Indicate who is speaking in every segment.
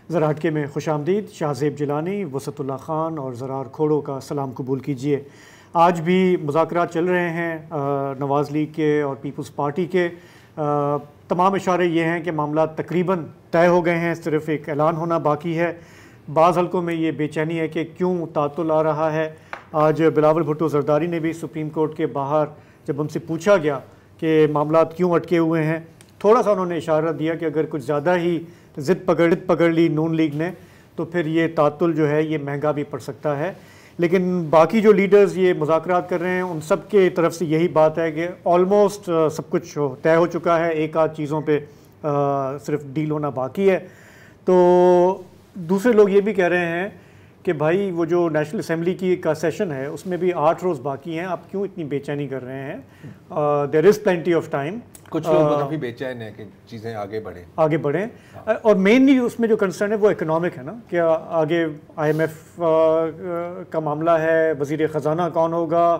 Speaker 1: ذرا ہٹکے میں خوش آمدید. شاہزیب جیلانی، وسعت اللہ خان اور زرار کھوڑو کا سلام قبول کیجیے. آج بھی مذاکرات چل رہے ہیں نواز لیگ کے اور پیپلز پارٹی کے. تمام اشارے یہ ہیں کہ معاملات تقریباً طے ہو گئے ہیں، صرف ایک اعلان ہونا باقی ہے. بعض حلقوں میں یہ بے چینی ہے کہ کیوں تعطل آ رہا ہے. آج بلاول بھٹو زرداری نے بھی سپریم کورٹ کے باہر جب ان سے پوچھا گیا کہ معاملات کیوں اٹکے ہوئے ہیں، تھوڑا سا انہوں نے اشارہ دیا کہ اگر کچھ زیادہ ہی ضد پکڑ لی نون لیگ نے تو پھر یہ تعطل جو ہے یہ مہنگا بھی پڑ سکتا ہے. لیکن باقی جو لیڈرز یہ مذاکرات کر رہے ہیں ان سب کے طرف سے یہی بات ہے کہ آلموسٹ سب کچھ طے ہو چکا ہے، ایک آدھ چیزوں پہ صرف ڈیل ہونا باقی ہے. تو دوسرے لوگ یہ بھی کہہ رہے ہیں کہ بھائی وہ جو نیشنل اسمبلی کی کا سیشن ہے اس میں بھی 8 روز باقی ہیں، آپ کیوں اتنی بے چینی کر رہے ہیں؟ دیر از پلینٹی آف ٹائم.
Speaker 2: کچھ لوگ کافی بے چین ہیں کہ چیزیں آگے بڑھیں.
Speaker 1: اور مینلی اس میں جو کنسرن ہے وہ اکنامک ہے نا، کہ آگے آئی ایم ایف کا معاملہ ہے، وزیر خزانہ کون ہوگا،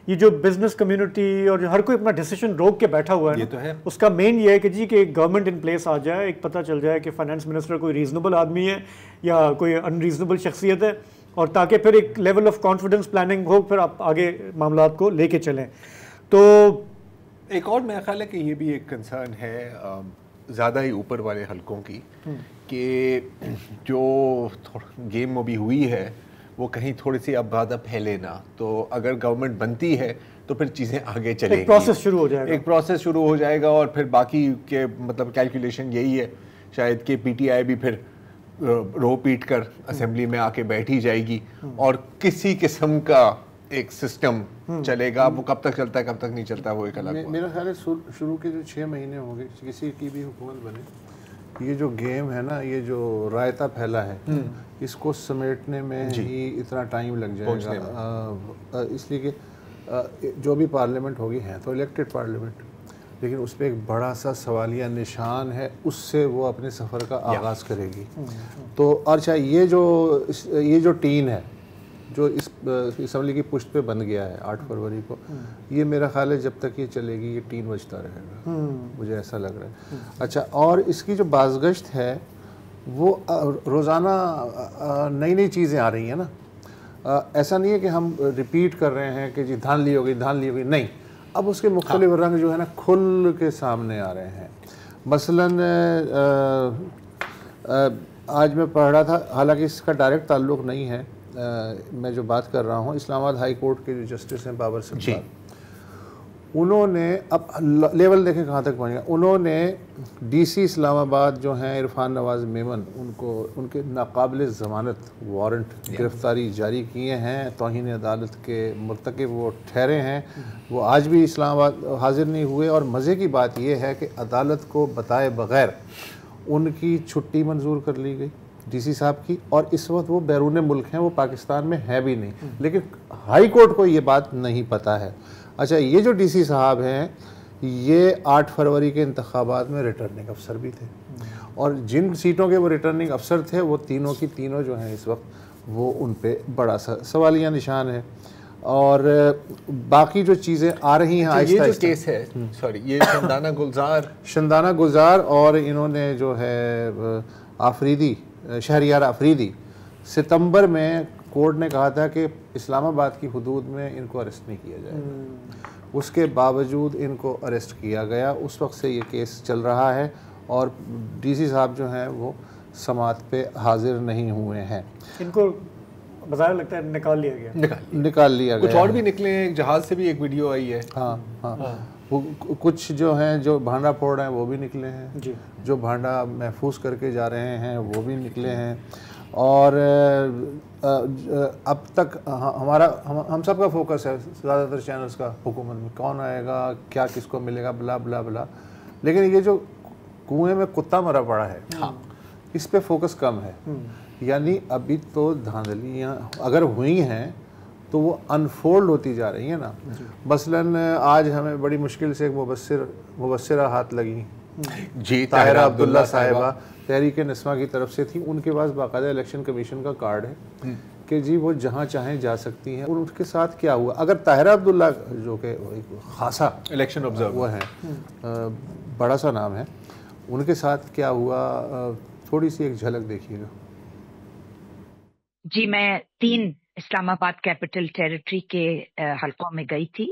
Speaker 1: یہ جو بزنس کمیونٹی اور جو ہر کوئی اپنا ڈیسیشن روک کے بیٹھا ہوا ہے نا، اس کا مین یہ ہے کہ جی کہ ایک گورنمنٹ ان پلیس آ جائے، ایک پتہ چل جائے کہ فائنانس منسٹر کوئی ریزنیبل آدمی ہے یا کوئی ان ریزنیبل شخصیت ہے، اور تاکہ پھر ایک لیول آف کانفیڈنس پلاننگ ہو، پھر آپ آگے معاملات کو لے کے چلیں. تو
Speaker 2: ایک اور میرا خیال ہے کہ یہ بھی ایک کنسرن ہے زیادہ ہی اوپر والے حلقوں کی کہ جو گیم ابھی ہوئی ہے وہ کہیں تھوڑی سی اب زیادہ پھیلے نہ. تو اگر گورنمنٹ بنتی ہے تو پھر چیزیں آگے چلیں گی،
Speaker 1: ایک پروسیس
Speaker 2: شروع ہو جائے گا اور پھر باقی کے مطلب کیلکولیشن یہی ہے شاید کہ پی ٹی آئی بھی پھر رو پیٹ کر اسمبلی میں آ کے بیٹھی جائے گی اور کسی قسم کا ایک سسٹم چلے گا. وہ کب تک چلتا ہے کب تک نہیں چلتا وہ ایک الگ.
Speaker 3: میرا خیال ہے شروع کے جو 6 مہینے ہوں گے کسی کی بھی حکومت بنے، یہ جو گیم ہے نا، یہ جو رائتا پھیلا ہے، اس کو سمیٹنے میں ہی اتنا ٹائم لگ جائے گا. اس لیے کہ جو بھی پارلیمنٹ ہوگی ہے تو الیکٹڈ پارلیمنٹ، لیکن اس پہ ایک بڑا سا سوالیہ نشان ہے، اس سے وہ اپنے سفر کا آغاز کرے گی. تو اچھا یہ جو ٹین ہے جو اس اسمبلی کی پشت پہ بن گیا ہے 8 فروری کو، یہ میرا خیال ہے جب تک یہ چلے گی یہ ٹین بجتا رہے گا، مجھے ایسا لگ رہا ہے. اچھا، اور اس کی جو بازگشت ہے وہ روزانہ نئی چیزیں آ رہی ہیں نا. ایسا نہیں ہے کہ ہم ریپیٹ کر رہے ہیں کہ جی دھاندلی ہو گئی، نہیں، اب اس کے مختلف رنگ جو ہے نا کھل کے سامنے آ رہے ہیں. مثلاً آج میں پڑھ رہا تھا، حالانکہ اس کا ڈائریکٹ تعلق نہیں ہے، میں جو بات کر رہا ہوں اسلام آباد ہائی کورٹ کے جو جسٹس ہیں بابر ستار، انہوں نے اب لیول دیکھیں کہاں تک پہنچ گیا. انہوں نے ڈی سی اسلام آباد جو ہیں عرفان نواز میمن، ان کے ناقابل ضمانت وارنٹ گرفتاری جاری کیے ہیں، توہین عدالت کے مرتکب وہ ٹھہرے ہیں. وہ آج بھی اسلام آباد حاضر نہیں ہوئے، اور مزے کی بات یہ ہے کہ عدالت کو بتائے بغیر ان کی چھٹی منظور کر لی گئی ڈی سی صاحب کی، اور اس وقت وہ بیرون ملک ہیں، وہ پاکستان میں ہے بھی نہیں، لیکن ہائی کورٹ کو یہ بات نہیں پتہ ہے. اچھا، یہ جو ڈی سی صاحب ہیں یہ 8 فروری کے انتخابات میں ریٹرننگ افسر بھی تھے، اور جن سیٹوں کے وہ ریٹرننگ افسر تھے وہ تینوں کی تینوں جو ہیں اس وقت وہ ان پہ بڑا سا سوالیہ نشان ہے. اور باقی جو چیزیں آ رہی ہیں
Speaker 2: یہ جو کیس ہے یہ
Speaker 3: شندانہ گلزار اور انہوں نے جو ہے شہریار آفریدی، ستمبر میں کورٹ نے کہا تھا کہ اسلام آباد کی حدود میں ان کو ارسٹ نہیں کیا جائے گا، اس کے باوجود ان کو ارسٹ کیا گیا. اس وقت سے یہ کیس چل رہا ہے اور ڈی سی صاحب جو ہیں وہ سماعت پہ حاضر نہیں ہوئے ہیں.
Speaker 1: ان کو بظاہر لگتا ہے نکال لیا گیا.
Speaker 2: کچھ اور بھی نکلے ہیں، ایک جہاز سے بھی ایک ویڈیو آئی ہے.
Speaker 3: ہاں کچھ جو ہیں جو بھانڈا پھوڑ رہے ہیں وہ بھی نکلے ہیں، جو بھانڈا محفوظ کر کے جا رہے ہیں وہ بھی نکلے ہیں. اور اب تک ہم سب کا فوکس ہے زیادہ تر چینلز کا حکومت میں کون آئے گا، کیا کس کو ملے گا، بلا بلا بلا، لیکن یہ جو کنویں میں کتا مرا پڑا ہے اس پہ فوکس کم ہے. یعنی ابھی تو دھاندلیاں اگر ہوئی ہیں تو وہ انفولڈ ہوتی جا رہی ہیں نا. مثلاً آج ہمیں بڑی مشکل سے ایک مبصرہ ہاتھ لگی
Speaker 2: جی،
Speaker 3: طاہرہ عبداللہ صاحبہ تحریک نسواں کی طرف سے تھی. ان کے پاس باقاعدہ الیکشن کمیشن کا کارڈ ہے کہ جی وہ جہاں چاہیں جا سکتی ہیں. اور ان کے ساتھ کیا ہوا، اگر طاہرہ عبداللہ جو کہ خاصا
Speaker 2: الیکشن آبزرور
Speaker 3: وہ ہیں، بڑا سا نام ہے، ان کے ساتھ کیا ہوا، تھوڑی سی ایک جھلک دیکھیے گا.
Speaker 4: جی میں 3 اسلام آباد کیپٹل ٹیریٹری کے حلقوں میں گئی تھی،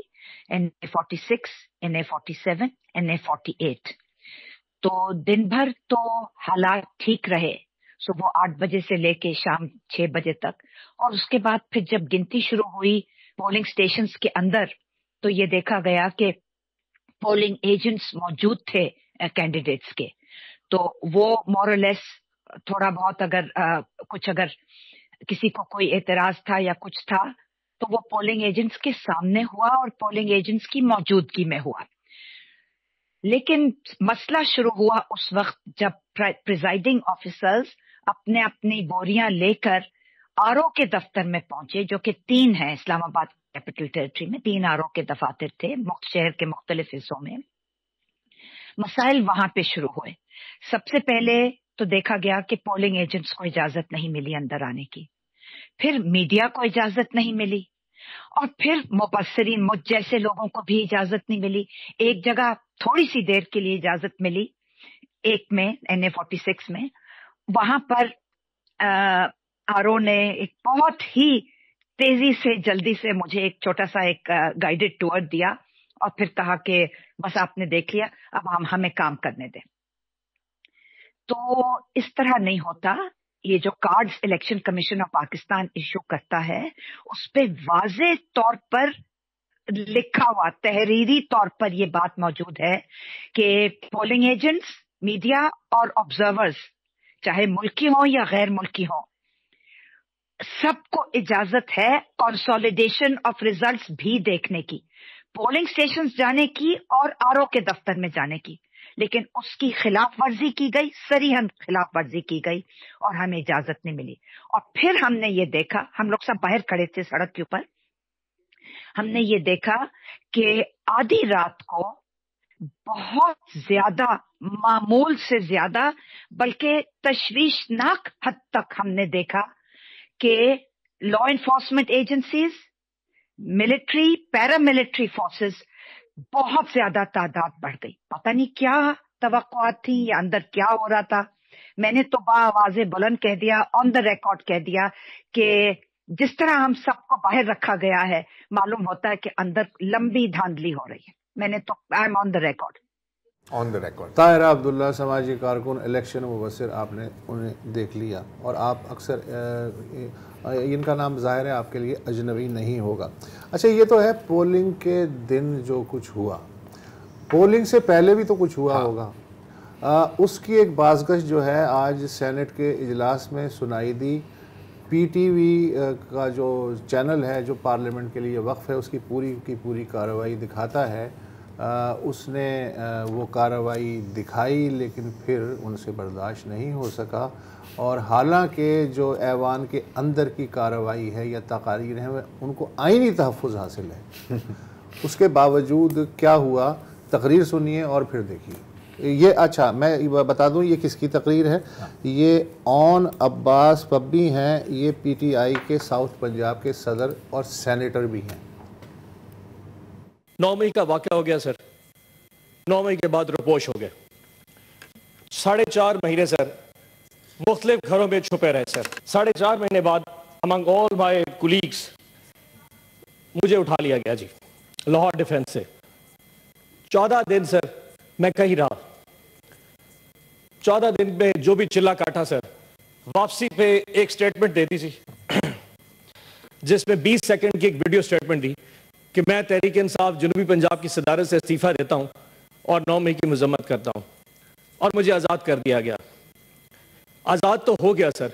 Speaker 4: NA46، NA47، NA48. تو دن بھر تو حالات ٹھیک رہے، صبح 8 بجے سے لے کے شام 6 بجے تک، اور اس کے بعد پھر جب گنتی شروع ہوئی پولنگ سٹیشنز کے اندر تو یہ دیکھا گیا کہ پولنگ ایجنٹس موجود تھے کینڈیڈیٹس کے، تو وہ مورلیس تھوڑا بہت اگر کسی کو کوئی اعتراض تھا یا کچھ تھا تو وہ پولنگ ایجنٹس کے سامنے ہوا اور پولنگ ایجنٹس کی موجودگی میں ہوا. لیکن مسئلہ شروع ہوا اس وقت جب پریزائڈنگ آفیسرز اپنے اپنی بوریاں لے کر RO کے دفتر میں پہنچے، جو کہ 3 ہیں اسلام آباد کیپٹل ٹیریٹری میں، 3 RO کے دفاتر تھے شہر کے مختلف حصوں میں. مسائل وہاں پہ شروع ہوئے. سب سے پہلے تو دیکھا گیا کہ پولنگ ایجنٹس کو اجازت نہیں ملی اندر آنے کی، پھر میڈیا کو اجازت نہیں ملی، اور پھر مبصرین مجھ جیسے لوگوں کو بھی اجازت نہیں ملی. ایک جگہ تھوڑی سی دیر کے لیے اجازت ملی، ایک میں NA46 میں، وہاں پر RO نے ایک بہت ہی تیزی سے جلدی سے مجھے ایک چھوٹا سا ایک گائیڈڈ ٹور دیا اور پھر کہا کہ بس آپ نے دیکھ لیا، اب ہمیں کام کرنے دیں. تو اس طرح نہیں ہوتا. یہ جو cards election commission of Pakistan issue کرتا ہے اس پہ واضح طور پر لکھا ہوا، تحریری طور پر یہ بات موجود ہے کہ پولنگ ایجنٹس، میڈیا اور آبزرورز، چاہے ملکی ہوں یا غیر ملکی ہوں، سب کو اجازت ہے کنسولیڈیشن آف ریزلٹس بھی دیکھنے کی، پولنگ سٹیشنز جانے کی اور RO کے دفتر میں جانے کی. لیکن اس کی خلاف ورزی کی گئی، صریحاً خلاف ورزی کی گئی اور ہمیں اجازت نہیں ملی. اور پھر ہم نے یہ دیکھا، ہم لوگ سب باہر کھڑے تھے سڑک کے اوپر، ہم نے یہ دیکھا کہ آدھی رات کو بہت زیادہ، معمول سے زیادہ، بلکہ تشویشناک حد تک ہم نے دیکھا کہ law enforcement agencies, military, paramilitary forces, بہت زیادہ تعداد بڑھ گئی. پتہ نہیں کیا توقعات تھی یا اندر کیا ہو رہا تھا. میں نے تو بآواز بلند کہہ دیا، آن دا ریکارڈ کہہ دیا کہ جس طرح ہم سب کو باہر رکھا گیا ہے معلوم ہوتا ہے کہ اندر لمبی دھاندلی ہو رہی ہے. میں نے تو I am on the record.
Speaker 3: Tahira Abdullah سماجی کارکن، الیکشن مبصر، آپ نے انہیں دیکھ لیا اور آپ اکثر ان کا نام ظاہر ہے آپ کے لیے اجنبی نہیں ہوگا. اچھا یہ تو ہے پولنگ کے دن جو کچھ ہوا، پولنگ سے پہلے بھی تو کچھ ہوا ہوگا. اس کی ایک بازگشت جو ہے آج سینٹ کے اجلاس میں سنائی دی. PTV کا جو چینل ہے جو پارلیمنٹ کے لیے وقف ہے، اس کی پوری کارروائی دکھاتا ہے. اس نے وہ کارروائی دکھائی لیکن پھر ان سے برداشت نہیں ہو سکا، اور حالانکہ جو ایوان کے اندر کی کارروائی ہے یا تقاریر ہیں ان کو آئینی تحفظ حاصل ہے، اس کے باوجود کیا ہوا، تقریر سنیے اور پھر دیکھیے. یہ اچھا میں بتا دوں یہ کس کی تقریر ہے، یہ اون عباس پبی ہیں، یہ PTI کے ساؤتھ پنجاب کے صدر اور سینیٹر بھی ہیں.
Speaker 5: 9 مئی کا واقعہ ہو گیا سر. 9 مئی کے بعد روپوش ہو گئے. 4.5 مہینے سر مختلف گھروں میں چھپے رہے سر. 4.5 مہینے بعد among all my colleagues مجھے اٹھا لیا گیا جی لاہور ڈیفنس سے. 14 دن سر میں کہیں رہا. 14 دن میں جو بھی چلا کاٹا سر، واپسی پہ ایک سٹیٹمنٹ دیتی تھی جس میں 20 سیکنڈ کی ایک ویڈیو سٹیٹمنٹ دی کہ میں تحریک انصاف جنوبی پنجاب کی صدارت سے استعفیٰ دیتا ہوں اور 9 مئی کی مذمت کرتا ہوں، اور مجھے آزاد کر دیا گیا. آزاد تو ہو گیا سر،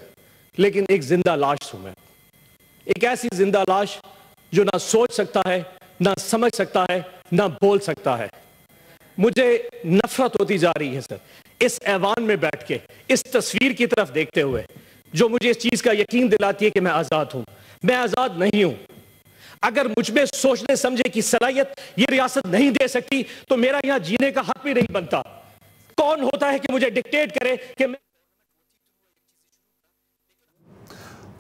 Speaker 5: لیکن ایک زندہ لاش ہوں میں. ایک ایسی زندہ لاش جو نہ سوچ سکتا ہے، نہ سمجھ سکتا ہے، نہ بول سکتا ہے. مجھے نفرت ہوتی جا رہی ہے سر اس ایوان میں بیٹھ کے، اس تصویر کی طرف دیکھتے ہوئے جو مجھے اس چیز کا یقین دلاتی ہے کہ میں آزاد ہوں. میں آزاد نہیں ہوں. اگر مجھ میں سوچنے سمجھے کی صلاحیت یہ ریاست نہیں دے سکتی تو میرا یہاں جینے کا حق بھی نہیں بنتا. کون ہوتا ہے کہ مجھے ڈکٹیٹ کرے کہ میں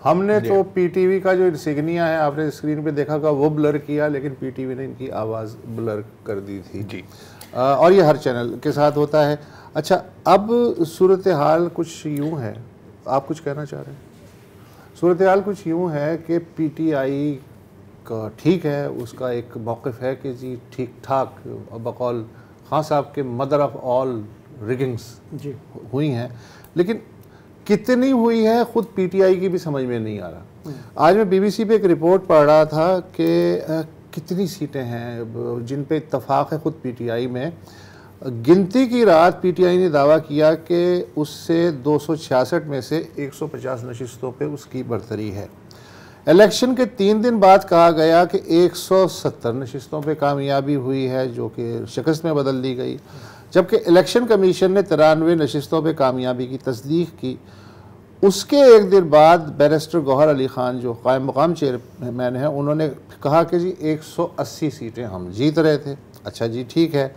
Speaker 3: ہم نے تو پی ٹی وی کا جو انسگنیا ہے آپ نے اسکرین پہ دیکھا ہوگا وہ بلر کیا, لیکن پی ٹی وی نے ان کی آواز بلر کر دی تھی جی, اور یہ ہر چینل کے ساتھ ہوتا ہے. اچھا اب صورتحال کچھ یوں ہے, آپ کچھ کہنا چاہ رہے ہیں؟ صورتحال کچھ یوں ہے کہ پی ٹی آئی کا ٹھیک ہے, اس کا ایک موقف ہے کہ جی ٹھیک ٹھاک, بقول خان صاحب کے مدر آف آل ریگنگس جی ہوئی ہیں, لیکن کتنی ہوئی ہے خود پی ٹی آئی کی بھی سمجھ میں نہیں آ رہا. آج میں بی بی سی پہ ایک رپورٹ پڑھ رہا تھا کہ کتنی سیٹیں ہیں جن پہ اتفاق ہے خود پی ٹی آئی میں. گنتی کی رات پی ٹی آئی نے دعویٰ کیا کہ اس سے 266 میں سے 150 نشستوں پہ اس کی برتری ہے. الیکشن کے 3 دن بعد کہا گیا کہ 170 نشستوں پہ کامیابی ہوئی ہے جو کہ شکست میں بدل دی گئی, جبکہ الیکشن کمیشن نے 93 نشستوں پہ کامیابی کی تصدیق کی. اس کے ایک دن بعد بیرسٹر گوہر علی خان جو قائم مقام چیئرمین ہیں, انہوں نے کہا کہ جی 180 سیٹیں ہم جیت رہے تھے. اچھا جی ٹھیک ہے.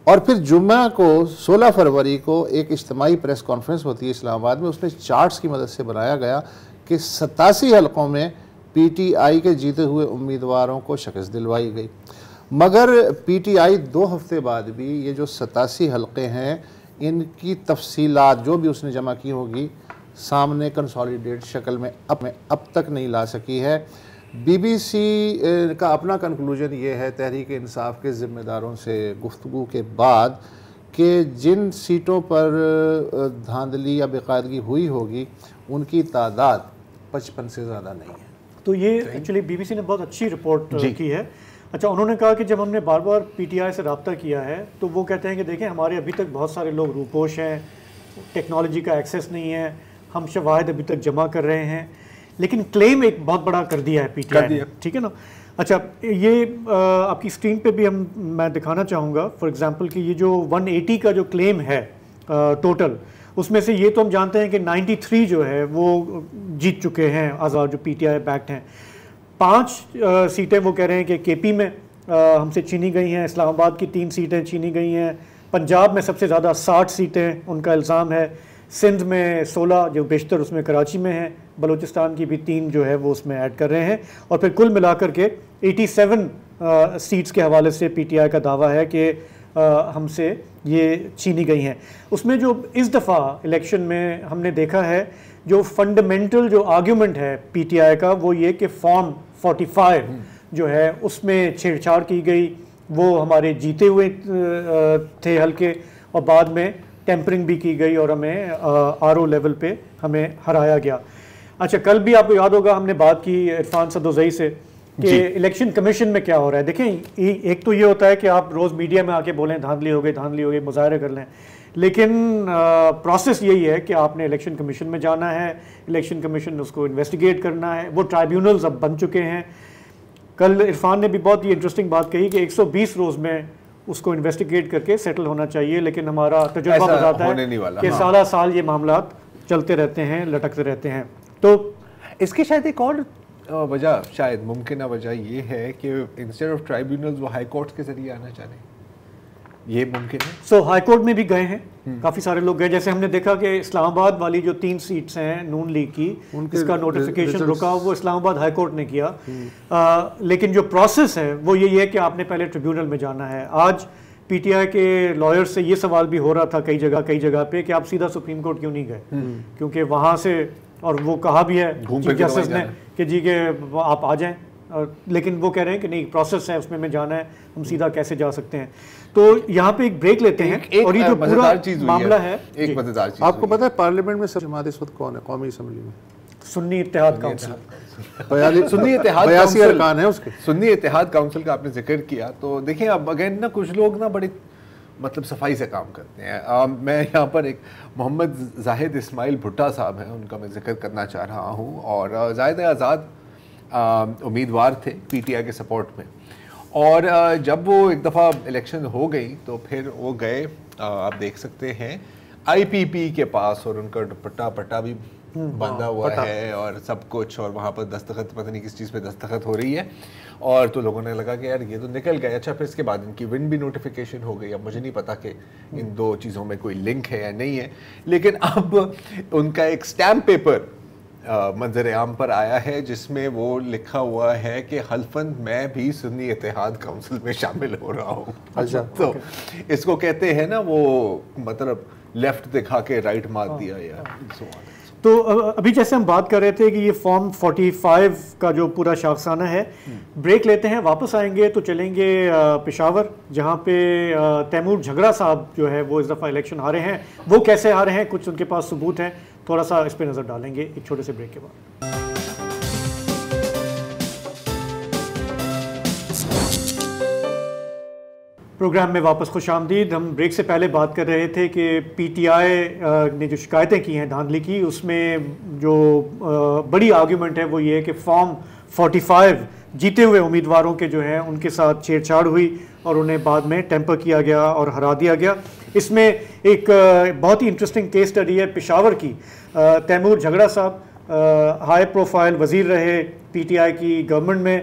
Speaker 3: اور پھر جمعہ کو 16 فروری کو ایک اجتماعی پریس کانفرنس ہوتی ہے اسلام آباد میں, اس میں چارٹس کی مدد سے بنایا گیا کہ 87 حلقوں میں پی ٹی آئی کے جیتے ہوئے امیدواروں کو شکست دلوائی گئی. مگر پی ٹی آئی 2 ہفتے بعد بھی یہ جو 87 حلقے ہیں ان کی تفصیلات جو بھی اس نے جمع کی ہوگی سامنے کنسالیڈیٹ شکل میں اب تک نہیں لا سکی ہے. بی بی سی کا اپنا کنکلوژن یہ ہے تحریک انصاف کے ذمہ داروں سے گفتگو کے بعد کہ جن سیٹوں پر دھاندلی یا بے قاعدگی ہوئی ہوگی ان کی تعداد 55 سے زیادہ نہیں ہے.
Speaker 1: تو یہ ایکچولی بی بی سی نے بہت اچھی رپورٹ کی ہے. اچھا, انہوں نے کہا کہ جب ہم نے بار بار پی ٹی آئی سے رابطہ کیا ہے تو وہ کہتے ہیں کہ دیکھیں ہمارے ابھی تک بہت سارے لوگ روپوش ہیں, ٹیکنالوجی کا ایکسیس نہیں ہے, ہم شواہد ابھی تک جمع کر رہے ہیں, لیکن کلیم ایک بہت بڑا کر دیا ہے پی ٹی آئی نے, ٹھیک ہے نا. اچھا, یہ آپ کی اسکرین پہ بھی میں دکھانا چاہوں گا فار ایگزامپل کہ یہ جو 180 کا جو کلیم ہے ٹوٹل, اس میں سے یہ تو ہم جانتے ہیں کہ 93 جو ہے وہ جیت چکے ہیں آزاد جو پی ٹی آئی بیکڈ ہیں. 5 سیٹیں وہ کہہ رہے ہیں کہ کے پی میں ہم سے چھینی گئی ہیں, اسلام آباد کی 3 سیٹیں چھینی گئی ہیں, پنجاب میں سب سے زیادہ 60 سیٹیں ان کا الزام ہے, سندھ میں 16 جو بیشتر اس میں کراچی میں ہیں, بلوچستان کی بھی 3 جو ہے وہ اس میں ایڈ کر رہے ہیں, اور پھر کل ملا کر کے 87 سیٹس کے حوالے سے پی ٹی آئی کا دعویٰ ہے کہ ہم سے یہ چھینی گئی ہیں. اس میں جو اس دفعہ الیکشن میں ہم نے دیکھا ہے جو فنڈامنٹل جو آرگیومنٹ ہے پی ٹی آئی کا وہ یہ کہ فارم 45 جو ہے اس میں چھیڑ چھاڑ کی گئی, وہ ہمارے جیتے ہوئے تھے حلقے, اور بعد میں ٹیمپرنگ بھی کی گئی اور ہمیں آر او لیول پہ ہمیں ہرایا گیا. اچھا, کل بھی آپ کو یاد ہوگا ہم نے بات کی عرفان صدوزئی سے کہ الیکشن کمیشن میں کیا ہو رہا ہے. دیکھیں ایک تو یہ ہوتا ہے کہ آپ روز میڈیا میں آ کے بولیں دھاندلی ہو گئی, مظاہرے کر لیں, لیکن پروسیس یہی ہے کہ آپ نے الیکشن کمیشن میں جانا ہے, الیکشن کمیشن نے اس کو انویسٹیگیٹ کرنا ہے, وہ ٹرائیبیونلز اب بن چکے ہیں. کل عرفان نے بھی بہت ہی انٹرسٹنگ بات کہی کہ 120 روز میں اس کو انویسٹیگیٹ کر کے سیٹل ہونا چاہیے, لیکن ہمارا تجربہ بتاتا ہے کہ سالہ سال یہ معاملات چلتے رہتے ہیں, لٹکتے رہتے ہیں. تو
Speaker 2: اس کی شاید ایک اور وجہ, شاید ممکنہ وجہ یہ ہے کہ انسٹیڈ آف ٹرائیبیونلز وہ ہائی کورٹس کے ذریعے آنا چاہ رہے ہیں, یہ ممکن ہے.
Speaker 1: سو ہائی کورٹ میں بھی گئے ہیں, کافی سارے لوگ گئے. جیسے ہم نے دیکھا کہ اسلام آباد والی جو 3 سیٹس ہیں نون لیگ کی, اس کا نوٹیفیکیشن رکا, وہ اسلام آباد ہائی کورٹ نے کیا. لیکن جو پروسیس ہے وہ یہی ہے کہ آپ نے پہلے ٹریبیونل میں جانا ہے. آج پی ٹی آئی کے لائر سے یہ سوال بھی ہو رہا تھا کئی جگہ پہ کہ آپ سیدھا سپریم کورٹ کیوں نہیں گئے, کیونکہ وہاں سے, اور وہ کہا بھی ہے چیف جسٹس نے کہ جی کہ آپ آ جائیں, لیکن وہ کہہ رہے ہیں کہ نہیں پروسیس ہے اس میں جانا ہے, ہم سیدھا کیسے جا سکتے ہیں. تو یہاں پہ ایک بریک لیتے ہیں. اور یہ جو پورا معاملہ ہے,
Speaker 2: ایک مزیدار چیز
Speaker 3: آپ کو پتہ ہے پارلیمنٹ میں سب جماعت اس وقت کون ہے قومی اسمبلی میں؟
Speaker 1: سنی اتحاد کونسل.
Speaker 2: سنی اتحاد
Speaker 3: 82 ارکان ہیں اس کے.
Speaker 2: سنی اتحاد کونسل کا آپ نے ذکر کیا تو دیکھیں اب اگین نا کچھ لوگ نا بڑی مطلب صفائی سے کام کرتے ہیں. میں یہاں پر ایک محمد زاہد اسماعیل بھٹا صاحب ہیں, ان کا میں ذکر کرنا چاہ رہا ہوں, اور زاہد آزاد امیدوار تھے پی ٹی آئی کے سپورٹ میں, اور جب وہ ایک دفعہ الیکشن ہو گئی تو پھر وہ گئے, آپ دیکھ سکتے ہیں آئی پی پی کے پاس, اور ان کا دوپٹہ پٹا بھی باندھا ہوا ہے اور سب کچھ, اور وہاں پر دستخط پتہ نہیں کس چیز پہ دستخط ہو رہی ہے, اور تو لوگوں نے لگا کہ یار یہ تو نکل گئے. اچھا, پھر اس کے بعد ان کی ون بھی نوٹیفیکیشن ہو گئی. اب مجھے نہیں پتا کہ ان 2 چیزوں میں کوئی لنک ہے یا نہیں ہے, لیکن اب ان کا ایک سٹیمپ پیپر منظر عام پر آیا ہے جس میں وہ لکھا ہوا ہے کہ حلفاً میں بھی سنی اتحاد کونسل میں شامل ہو رہا ہوں.
Speaker 3: اچھا
Speaker 2: تو اس کو کہتے ہیں نا وہ مطلب لیفٹ دکھا کے رائٹ مار دیا یا
Speaker 1: تو ابھی جیسے ہم بات کر رہے تھے کہ یہ فارم 45 کا جو پورا شاخسانہ ہے. بریک لیتے ہیں, واپس آئیں گے تو چلیں گے پشاور, جہاں پہ تیمور جھگڑا صاحب جو ہے وہ اس دفعہ الیکشن ہارے ہیں. وہ کیسے ہارے ہیں, کچھ ان کے پاس ثبوت ہیں, تھوڑا سا اس پہ نظر ڈالیں گے ایک چھوٹے سے بریک کے بعد. پروگرام میں واپس خوش آمدید. ہم بریک سے پہلے بات کر رہے تھے کہ پی ٹی آئی نے جو شکایتیں کی ہیں دھاندلی کی, اس میں جو بڑی آرگیومنٹ ہے وہ یہ ہے کہ فارم 45 جیتے ہوئے امیدواروں کے جو ہیں ان کے ساتھ چھیڑ چھاڑ ہوئی اور انہیں بعد میں ٹیمپر کیا گیا اور ہرا دیا گیا. اس میں ایک بہت ہی انٹرسٹنگ کیس اسٹڈی ہے پشاور کی. تیمور جھگڑا صاحب ہائی پروفائل وزیر رہے پی ٹی آئی کی گورنمنٹ میں,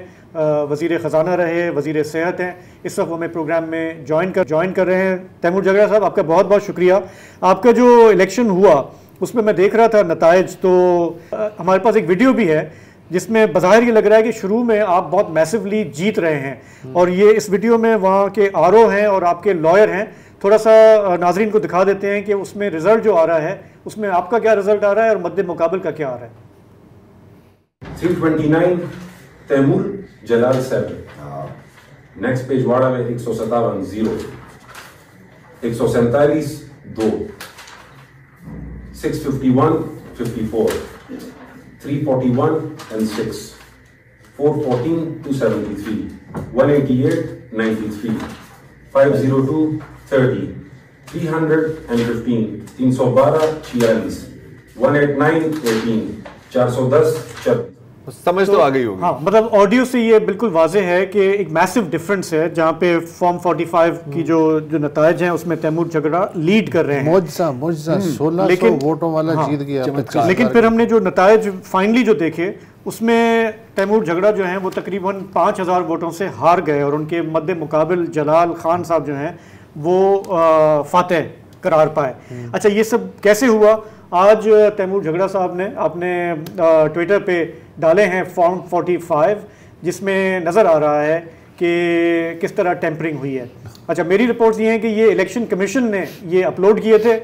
Speaker 1: وزیر خزانہ رہے, وزیر صحت ہیں. اس وقت ہمیں پروگرام میں جوائن کر رہے ہیں. تیمور جھگڑا صاحب, آپ کا بہت بہت شکریہ. آپ کا جو الیکشن ہوا اس میں دیکھ رہا تھا نتائج, تو ہمارے پاس ایک ویڈیو بھی ہے جس میں بظاہر یہ لگ رہا ہے کہ شروع میں آپ بہت میسولی جیت رہے ہیں, اور یہ اس ویڈیو میں وہاں کے آر او ہیں اور آپ کے لائر ہیں. تھوڑا سا ناظرین کو دکھا دیتے ہیں کہ اس میں رزلٹ جو آ رہا ہے اس میں آپ کا کیا رزلٹ آ رہا ہے اور مد مقابل کا کیا آ رہا ہے.
Speaker 6: 329 تیمور جلال 7. نیکسٹ پیج واڑا میں 157 0, 147 2, 651 54, 341 and 6, 414 273, 188 93, 502 30, 315 312 46, 189 18, 410 24.
Speaker 2: سمجھ تو آ گئی ہوگی.
Speaker 1: ہاں, مطلب آڈیو سے یہ بالکل واضح ہے کہ ایک میسو ڈفرنس ہے, جہاں پہ فارم 45 کی جو نتائج ہیں اس میں تیمور جھگڑا لیڈ کر رہے ہیں.
Speaker 3: معجزہ 1600 ووٹوں والا جیت گیا.
Speaker 1: لیکن پھر ہم نے جو نتائج فائنلی جو دیکھے اس میں تیمور جھگڑا جو ہیں وہ تقریباً 5000 ووٹوں سے ہار گئے, اور ان کے مد مقابل جلال خان صاحب جو ہیں وہ فاتح قرار پائے. اچھا, یہ سب کیسے ہوا؟ آج تیمور جھگڑا صاحب نے اپنے ٹویٹر پہ ڈالے ہیں فارم 45 جس میں نظر آ رہا ہے کہ کس طرح ٹیمپرنگ ہوئی ہے. اچھا, میری رپورٹس یہ ہیں کہ یہ الیکشن کمیشن نے یہ اپلوڈ کیے تھے,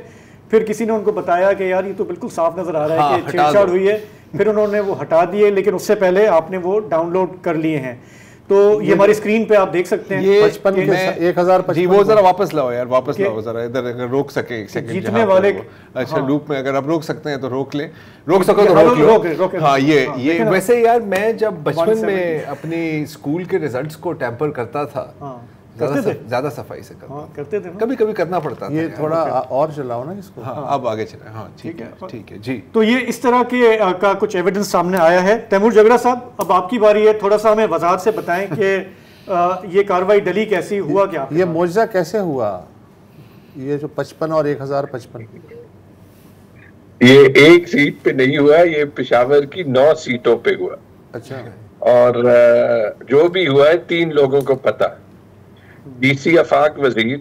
Speaker 1: پھر کسی نے ان کو بتایا کہ یار یہ تو بالکل صاف نظر آ رہا ہے کہ چھیڑ چھاڑ ہوئی ہے, پھر انہوں نے وہ ہٹا دیے, لیکن اس سے پہلے آپ نے وہ ڈاؤن لوڈ کر لیے ہیں. تو یہ ہماری اسکرین پہ آپ دیکھ سکتے ہیں
Speaker 3: 1055.
Speaker 2: جی وہ ذرا واپس لاؤ یار, واپس لاؤ ذرا ادھر, اگر روک سکے ایک سیکنڈ
Speaker 1: جیتنے والے.
Speaker 2: اچھا, لوپ میں اگر آپ روک سکتے ہیں تو روک لیں, روک سکو تو روک لو. ہاں, یہ ویسے یار میں جب بچپن میں اپنی اسکول کے ریزلٹس کو ٹیمپر کرتا تھا زیادہ صفائی سے
Speaker 1: کرتے تھے,
Speaker 2: کبھی کبھی کرنا پڑتا تھا.
Speaker 3: یہ تھوڑا اور چلاؤ نا اس کو.
Speaker 2: ہاں, اب آگے چلیں. ہاں ٹھیک ہے جی.
Speaker 1: تو یہ اس طرح کے کا کچھ ایویڈنس سامنے آیا ہے. تیمور جھگڑا صاحب, اب آپ کی باری ہے, تھوڑا سا ہمیں وضاحت سے بتائیں کہ یہ کاروائی ڈلی کیسی, ہوا کیا,
Speaker 3: یہ معجزہ کیسے ہوا, یہ جو 55 اور 1055.
Speaker 7: یہ ایک سیٹ پہ نہیں ہوا, یہ پشاور کی 9 سیٹوں پہ ہوا.
Speaker 3: اچھا,
Speaker 7: اور جو بھی ہوا ہے 3 لوگوں کو پتا, D C Afaq Wazir,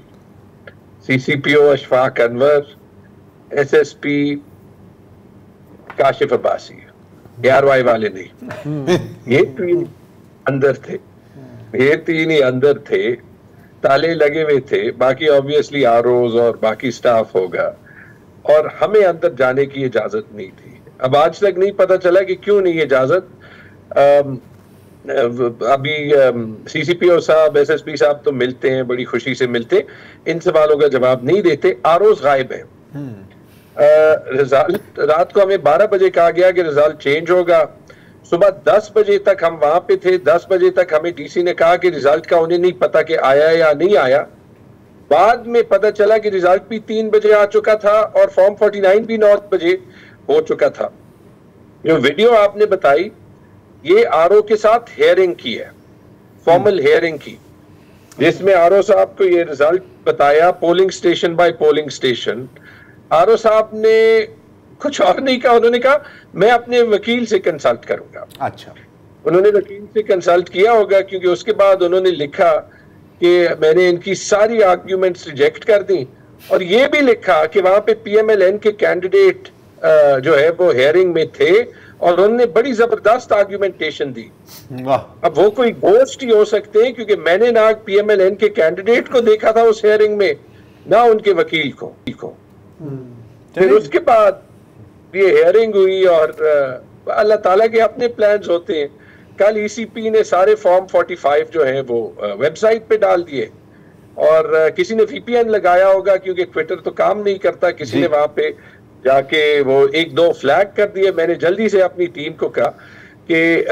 Speaker 7: C C P O Ishfaq Anwar, S S P Kashif Abbasi. یار وائی والے نہیں, یہ 3 اندر تھے, یہ 3 ہی اندر تھے, تالے لگے ہوئے تھے, باقی آبویسلی آر اوز اور باقی سٹاف ہوگا, اور ہمیں اندر جانے کی اجازت نہیں تھی. اب آج تک نہیں پتا چلا کہ کیوں نہیں اجازت. ابھی سی سی پی او صاحب, ایس ایس پی صاحب تو ملتے ہیں, بڑی خوشی سے ملتے, ان سوالوں کا جواب نہیں دیتے. آر اوز غائب ہیں. رزالٹ رات کو ہمیں 12 بجے کہا گیا کہ رزالٹ چینج ہوگا. صبح 10 بجے تک ہم وہاں پہ تھے. 10 بجے تک ہمیں ڈی سی نے کہا کہ رزالٹ کا انہیں نہیں پتا کہ آیا یا نہیں آیا. بعد میں پتا چلا کہ رزالٹ بھی 3 بجے آ چکا تھا اور فارم 49 بھی 9 بجے ہو چکا تھا. جو ویڈیو آپ نے بتائی یہ آر او کے ساتھ ہیئرنگ کی ہے, فارمل ہیئرنگ کی, جس میں آر او صاحب کو یہ رزالٹ بتایا polling station by polling station. R O صاحب نے کچھ اور نہیں کہا, انہوں نے کہا میں اپنے وکیل سے کنسلٹ کروں گا.
Speaker 2: اچھا,
Speaker 7: انہوں نے وکیل سے کنسلٹ کیا ہوگا, کیونکہ اس کے بعد انہوں نے لکھا کہ میں نے ان کی ساری آرگیومنٹس ریجیکٹ کر دیں, اور یہ بھی لکھا کہ وہاں پہ پی ایم ایل این کے کینڈیڈیٹ جو ہے وہ ہیئرنگ میں تھے اور انہوں نے بڑی زبردست آرگیومنٹیشن دی. اب وہ کوئی گوسٹ ہی ہو سکتے ہیں کیونکہ میں نے نہ پی ایم ایل این کے کینڈیڈیٹ کو دیکھا تھا اس ہیئرنگ میں نہ ان کے وکیل کو. پھر اس کے بعد یہ ہیئرنگ ہوئی اور اللہ تعالیٰ کے اپنے پلانز ہوتے ہیں. کل ای سی پی نے سارے فارم 45 جو ہیں وہ ویب سائٹ پہ ڈال دیے اور کسی نے وی پی این لگایا ہوگا کیونکہ ٹویٹر تو کام نہیں کرتا, کسی نے وہاں پہ جا کے وہ 1-2 فلیگ کر دیے. میں نے جلدی سے اپنی ٹیم کو کہا کہ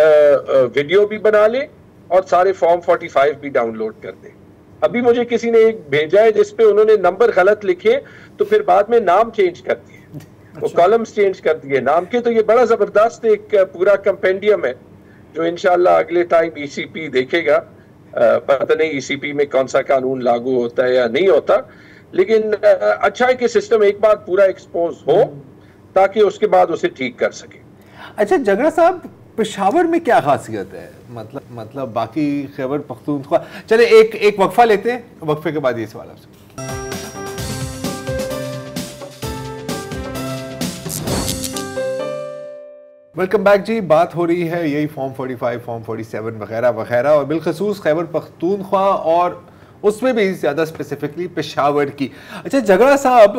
Speaker 7: ویڈیو بھی بنا لے اور سارے فارم 45 بھی ڈاؤن لوڈ کر دیں. ابھی مجھے کسی نے ایک بھیجا ہے جس پہ انہوں نے نمبر غلط لکھے تو پھر بعد میں نام چینج کر دیے, وہ کالمز چینج کر دیے نام کے. تو یہ بڑا زبردست ایک پورا کمپینڈیم ہے جو انشاءاللہ اگلے ٹائم ای سی پی دیکھے گا. پتہ نہیں ای سی پی میں کون سا قانون لاگو ہوتا ہے یا نہیں ہوتا, لیکن اچھا ہے کہ سسٹم ایک بار پورا ایکسپوز ہو تاکہ اس کے بعد اسے ٹھیک کر سکے.
Speaker 2: اچھا جگڑا صاحب, پشاور میں کیا خاصیت ہے مطلب باقی خیبر پختونخوا؟ چلے ایک وقفہ لیتے ہیں, وقفے کے بعد یہ سوال آپ سے. ویلکم بیک جی. بات ہو رہی ہے یہی فارم 45, فارم 47 وغیرہ وغیرہ, اور بالخصوص خیبر پختونخوا اور اس میں بھی زیادہ اسپیسیفکلی پشاور کی. اچھا جگڑا صاحب,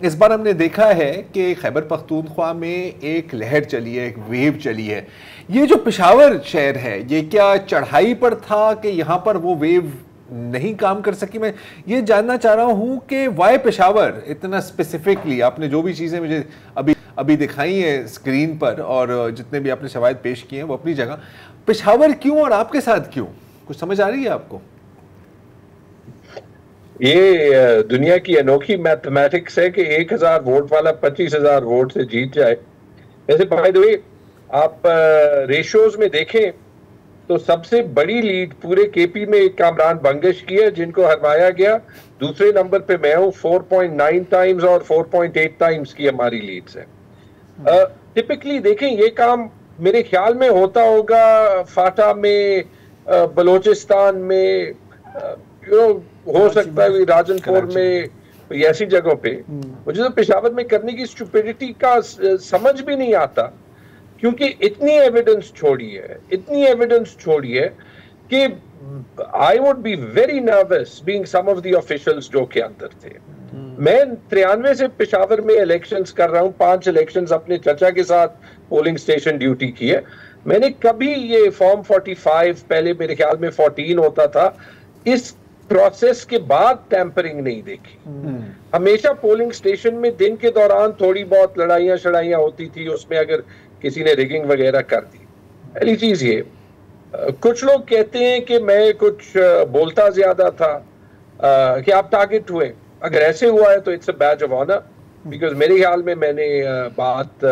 Speaker 2: اس بار ہم نے دیکھا ہے کہ خیبر پختونخوا میں ایک لہر چلی ہے, ایک ویو چلی ہے. یہ جو پشاور شہر ہے یہ کیا چڑھائی پر تھا کہ یہاں پر وہ ویو نہیں کام کر سکی؟ میں یہ جاننا چاہ رہا ہوں کہ وائی پشاور اتنا اسپیسیفکلی. آپ نے جو بھی چیزیں مجھے ابھی دکھائی ہیں اسکرین پر اور جتنے بھی آپ نے شواہد پیش کیے ہیں وہ اپنی جگہ, پشاور کیوں اور آپ کے ساتھ کیوں؟ کچھ سمجھ آ رہی ہے آپ کو؟
Speaker 7: یہ دنیا کی انوکھی میتھمیٹکس ہے کہ 1000 ووٹ والا 25000 ووٹ سے جیت جائے. ویسے بائی دی وے آپ ریشوز میں دیکھیں تو سب سے بڑی لیڈ پورے کے پی میں کامران بنگش کی ہے جن کو ہروایا گیا. دوسرے نمبر پہ میں ہوں, 4.9 ٹائمز اور 4.8 ٹائمز کی ہماری لیڈز ہے. ٹپکلی دیکھیں یہ کام میرے خیال میں ہوتا ہوگا فاٹا میں, بلوچستان میں, ہو سکتا ہے راجن پور میں, ایسی جگہوں پہ. مجھے تو پشاور میں کرنے کی اسٹوپیڈیٹی کا سمجھ بھی نہیں آتا کیونکہ اتنی ایویڈنس چھوڑی ہے کہ I would be very nervous being some of the officials جو کہ اندر تھے. میں 93 سے پشاور میں الیکشنز کر رہا ہوں, 5 الیکشنز اپنے چچا کے ساتھ پولنگ سٹیشن ڈیوٹی کی ہے. میں نے کبھی یہ فارم 45 پہلے میرے خیال میں 14 ہوتا تھا, اس پروسیس کے بعد ٹیمپرنگ نہیں دیکھی. ہمیشہ پولنگ سٹیشن میں دن کے دوران تھوڑی بہت لڑائیاں ہوتی تھی, اس میں اگر کسی نے ریگنگ وغیرہ کر دی. پہلی چیز یہ, کچھ لوگ کہتے ہیں کہ میں کچھ بولتا زیادہ تھا کہ آپ ٹارگٹ ہوئے. اگر ایسے ہوا ہے تو it's a badge of honour, because میرے خیال میں نے بات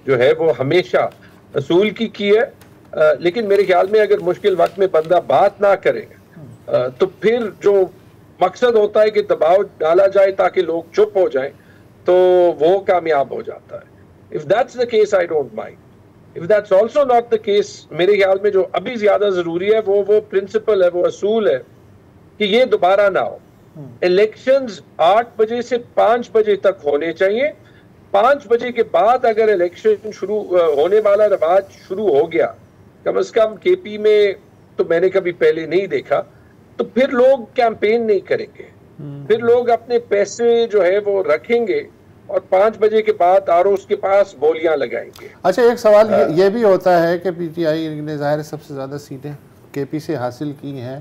Speaker 7: جو ہے وہ ہمیشہ اصول کی ہے. لیکن میرے خیال میں اگر مشکل وقت میں بندہ بات نہ کرے تو پھر جو مقصد ہوتا ہے کہ دباؤ ڈالا جائے تاکہ لوگ چپ ہو جائیں تو وہ کامیاب ہو جاتا ہے. If that's the case, I don't mind. If that's also not the case, میرے خیال میں جو ابھی زیادہ ضروری ہے وہ پرنسپل ہے, وہ اصول ہے کہ یہ دوبارہ نہ ہو. الیکشنز 8 بجے سے 5 بجے تک ہونے چاہیے. 5 بجے کے بعد اگر الیکشن شروع ہونے والا رواج شروع ہو گیا, کم از کم کے پی میں تو میں نے کبھی پہلے نہیں دیکھا, تو پھر لوگ کیمپین نہیں کریں گے, پھر لوگ اپنے پیسے جو ہے وہ رکھیں گے اور 5 بجے کے بعد آروز کے پاس بولیاں لگائیں گے.
Speaker 3: اچھا ایک سوال یہ بھی ہوتا ہے کہ پی ٹی آئی نے ظاہر سب سے زیادہ سیٹیں کے پی سے حاصل کی ہیں,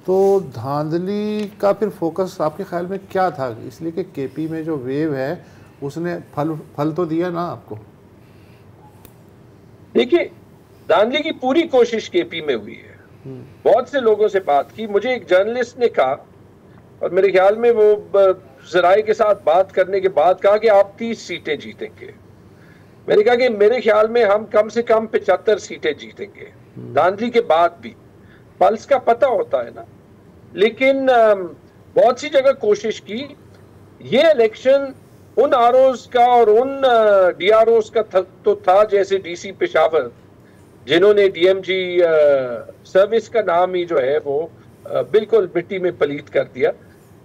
Speaker 3: تو دھاندلی کا پھر فوکس آپ کے خیال میں کیا تھا؟ اس لیے کہ کے پی میں جو ویو ہے اس نے پھل تو دیا نا آپ کو.
Speaker 7: دیکھیے دھاندلی کی پوری کوشش کے پی میں ہوئی ہے. بہت سے لوگوں سے بات کی, مجھے ایک جرنلسٹ نے کہا اور میرے خیال میں وہ ذرائع کے ساتھ بات کرنے کے بعد کہا کہ آپ 30 سیٹیں جیتیں گے. میں نے کہا کہ میرے خیال میں ہم کم سے کم 75 سیٹیں جیتیں گے. دھاندلی کے بعد بھی پلس کا پتہ ہوتا ہے نا, لیکن بہت سی جگہ کوشش کی. یہ الیکشن ان آر اوز کا اور ان ڈی آر اوز کا تو تھا جیسے ڈی سی پشاور جنہوں نے ڈی ایم جی سروس کا نام ہی جو ہے وہ بالکل مٹی میں پلیت کر دیا,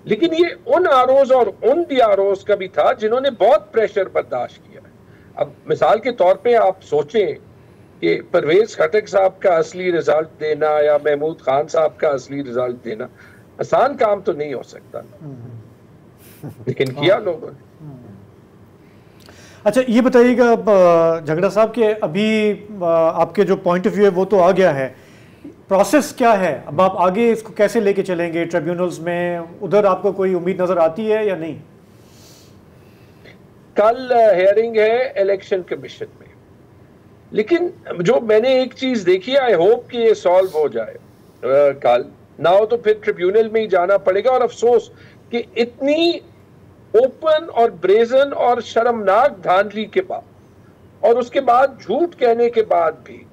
Speaker 7: لیکن یہ ان آر اوز اور ان ڈی آر اوز کا بھی تھا جنہوں نے بہت پریشر برداشت کیا. اب مثال کے طور پہ آپ سوچیں کہ پرویز خٹک صاحب کا اصلی رزلٹ دینا یا محمود خان صاحب کا اصلی رزلٹ دینا آسان کام تو نہیں ہو سکتا، لیکن کیا لوگوں نے۔
Speaker 1: اچھا یہ بتائیے گا جھگڑا صاحب کہ ابھی آپ کے جو پوائنٹ آف ویو ہے وہ تو آ گیا ہے، پروسیس کیا ہے اب؟ آپ آگے اس کو کیسے لے کے چلیں گے ٹریبیونلز میں؟ ادھر آپ کو کوئی امید نظر آتی ہے یا نہیں؟
Speaker 7: کل ہیئرنگ ہے الیکشن کمیشن میں، لیکن جو میں نے ایک چیز دیکھی ہے، آئی ہوپ کہ یہ سالو ہو جائے کل، نہ ہو تو پھر ٹریبیونل میں ہی جانا پڑے گا۔ اور افسوس کہ اتنی اوپن اور بریزن اور شرمناک دھاندلی کے بعد اور اس کے بعد جھوٹ کہنے کے بعد بھی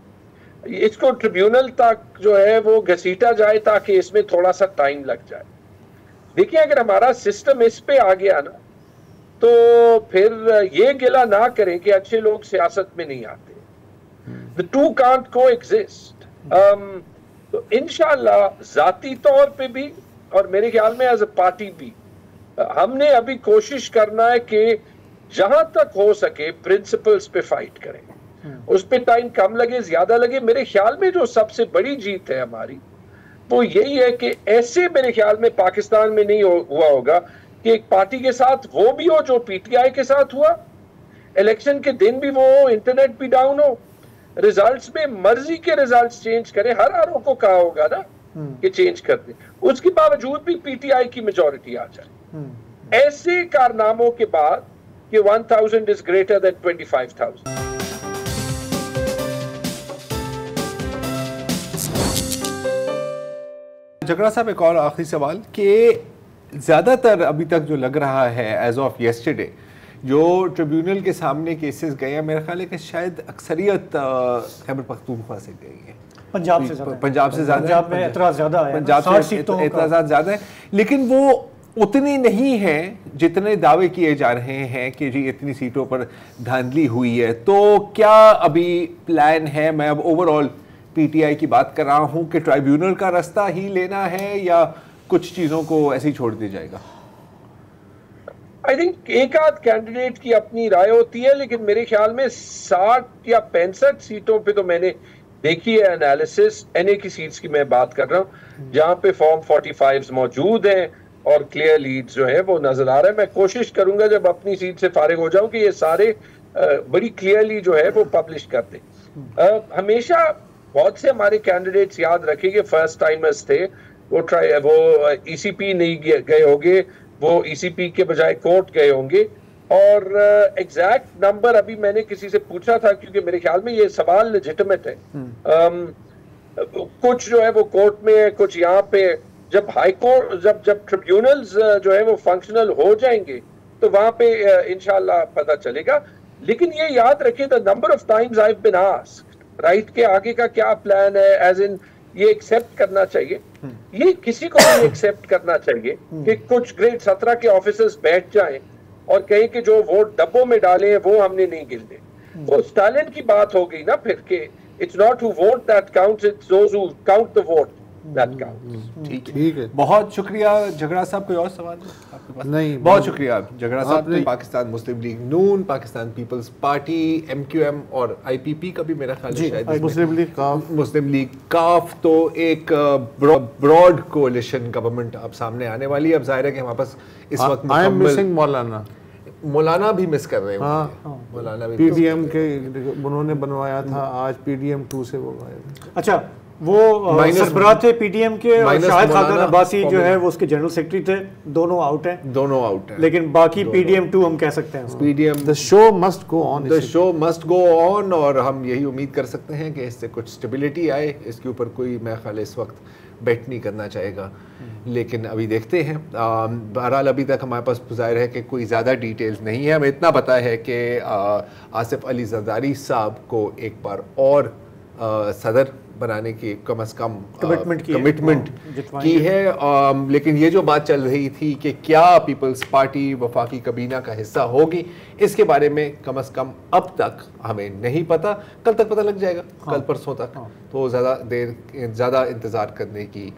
Speaker 7: اس کو ٹریبیونل تک جو ہے وہ گھسیٹا جائے تاکہ اس میں تھوڑا سا ٹائم لگ جائے۔ دیکھیں اگر ہمارا سسٹم اس پہ آ گیا نا تو پھر یہ گلہ نہ کریں کہ اچھے لوگ سیاست میں نہیں آتے۔ The two can't coexist۔ تو انشاءاللہ ذاتی طور پہ بھی اور میرے خیال میں ایز اے پارٹی بھی ہم نے ابھی کوشش کرنا ہے کہ جہاں تک ہو سکے پرنسپلز پہ فائٹ کریں، اس پہ ٹائم کم لگے زیادہ لگے۔ میرے خیال میں جو سب سے بڑی جیت ہے ہماری وہ یہی ہے کہ ایسے میرے خیال میں پاکستان میں نہیں ہوا ہوگا کہ ایک پارٹی کے ساتھ وہ بھی ہو جو پی ٹی آئی کے ساتھ ہوا، الیکشن کے دن بھی وہ ہو، انٹرنیٹ بھی ڈاؤن ہو، ریزلٹس میں مرضی کے ریزلٹس چینج کریں، ہر آرو کو کہا ہوگا نا کہ چینج کر دیں، اس کے باوجود بھی پی ٹی آئی کی میجورٹی آ جائے۔ ایسے کارناموں کے بعد کہ 1000 is greater than 25,000۔
Speaker 2: جھگڑا صاحب ایک اور آخری سوال کہ زیادہ تر ابھی تک جو لگ رہا ہے ایز آف یسٹرڈے جو ٹریبیونل کے سامنے کیسز گئے ہیں، میرا خیال ہے کہ شاید اکثریت خیبر پختونخوا سے گئی ہے،
Speaker 1: پنجاب سے زیادہ،
Speaker 2: پنجاب سے زیادہ،
Speaker 1: پنجاب میں اعتراض زیادہ ہے،
Speaker 2: پنجاب سے اعتراضات زیادہ ہیں، لیکن وہ اتنی نہیں ہیں جتنے دعوے کیے جا رہے ہیں کہ جی اتنی سیٹوں پر دھاندلی ہوئی ہے۔ تو کیا ابھی پلان ہے، میں اب over all P T I کی بات کر رہا ہوں، کہ ٹرائیبیونل کا راستہ ہی لینا ہے یا کچھ چیزوں کو ایسے ہی چھوڑ دیا جائے گا؟
Speaker 7: آئی تھنک ایک آدھ کینڈیڈیٹ کی اپنی رائے ہوتی ہے، لیکن میرے خیال میں 60 یا 65 سیٹوں پہ تو میں نے دیکھی ہے انالیسس، این اے کی سیٹس کی میں بات کر رہا ہوں، جہاں پہ فارم 45 موجود ہیں اور کلیئر لیڈز جو ہے وہ نظر آ رہا ہے۔ میں کوشش کروں گا جب اپنی سیٹ سے فارغ ہو جاؤں کہ یہ سارے بڑی کلیئرلی جو ہے وہ پبلش کر دیں۔ ہمیشہ بہت سے ہمارے کینڈیڈیٹس یاد رکھیں کہ فرسٹ ٹائمرز تھے، وہ ای سی پی نہیں گئے ہوں گے، وہ ای سی پی کے بجائے کورٹ گئے ہوں گے، اور ایگزیکٹ نمبر ابھی میں نے کسی سے پوچھا تھا کیونکہ میرے خیال میں یہ سوال لیجٹمیٹ ہے، کچھ جو ہے وہ کورٹ میں ہے، کچھ یہاں پہ۔ جب ہائی کورٹ جب ٹریبیونلز جو ہے وہ فنکشنل ہو جائیں گے تو وہاں پہ انشاءاللہ پتہ چلے گا۔ لیکن یہ یاد رکھیں the number of times I've been asked right کے آگے کا کیا پلان ہے، ایز ان یہ ایکسیپٹ کرنا چاہیے، یہ کسی کو نہیں ایکسیپٹ کرنا چاہیے کہ کچھ گریڈ 17 کے آفیسرز بیٹھ جائیں اور کہیں کہ جو ووٹ ڈبوں میں ڈالے ہیں وہ ہم نے نہیں گننے۔ وہ اسٹالن کی بات ہو گئی نا پھر کہ it's not who vote that counts, it's those who count the vote that counts۔
Speaker 2: ٹھیک ہے، بہت شکریہ جھگڑا صاحب۔ کوئی اور سوال ہے آپ کے پاس؟
Speaker 3: نہیں،
Speaker 2: بہت شکریہ جھگڑا صاحب۔ Pakistan Muslim League Noon, Pakistan Peoples Party, M Q M اور آئی پی پی کا بھی میرا خیال ہے شاید مسلم لیگ کاف، تو ایک براڈ کولیشن گورنمنٹ اب سامنے آنے والی ہے۔ اب ظاہر ہے کہ ہمارے پاس اس وقت مولانا بھی مس کر رہے ہیں، مولانا بھی
Speaker 3: پی ڈی ایم کے انہوں نے بنوایا تھا، آج پی ڈی ایم 2 سے وہ غائب۔
Speaker 1: اچھا، وہ سربراہ تھے پی ڈی ایم کے، اور شاہد خاقان عباسی جو ہے وہ اس کے جنرل سیکرٹری تھے، دونوں آؤٹ ہیں،
Speaker 2: دونوں آؤٹ ہیں،
Speaker 1: لیکن باقی پی ڈی ایم 2 ہم کہہ سکتے ہیں
Speaker 2: P D M
Speaker 3: the show must go on،
Speaker 2: the show must go on، اور ہم یہی امید کر سکتے ہیں کہ اس سے کچھ اسٹیبلٹی آئے۔ اس کے اوپر کوئی میرا خیال اس وقت بیٹ نہیں کرنا چاہے گا، لیکن ابھی دیکھتے ہیں۔ بہرحال ابھی تک ہمارے پاس ظاہر ہے کہ کوئی زیادہ ڈیٹیلز نہیں ہے، ہمیں اتنا پتہ ہے کہ آصف علی زرداری صاحب کو ایک بار اور صدر بنانے کی کم از کم کمٹمنٹ کی ہے، لیکن یہ جو بات چل رہی تھی کہ کیا پیپلز پارٹی وفاقی کابینہ کا حصہ ہوگی، اس کے بارے میں کم از کم اب تک ہمیں نہیں پتا۔ کل تک پتہ لگ جائے گا، کل پرسوں تک، تو زیادہ انتظار کرنے کی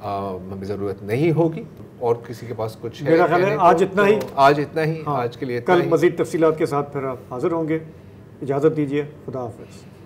Speaker 2: ہمیں ضرورت نہیں ہوگی۔ اور کسی کے پاس کچھ ہے؟
Speaker 1: میرا خیال ہے آج اتنا ہی،
Speaker 2: آج اتنا ہی، آج کے لیے
Speaker 1: کل مزید تفصیلات کے ساتھ پھر آپ حاضر ہوں گے۔ اجازت دیجیے، خدا حافظ.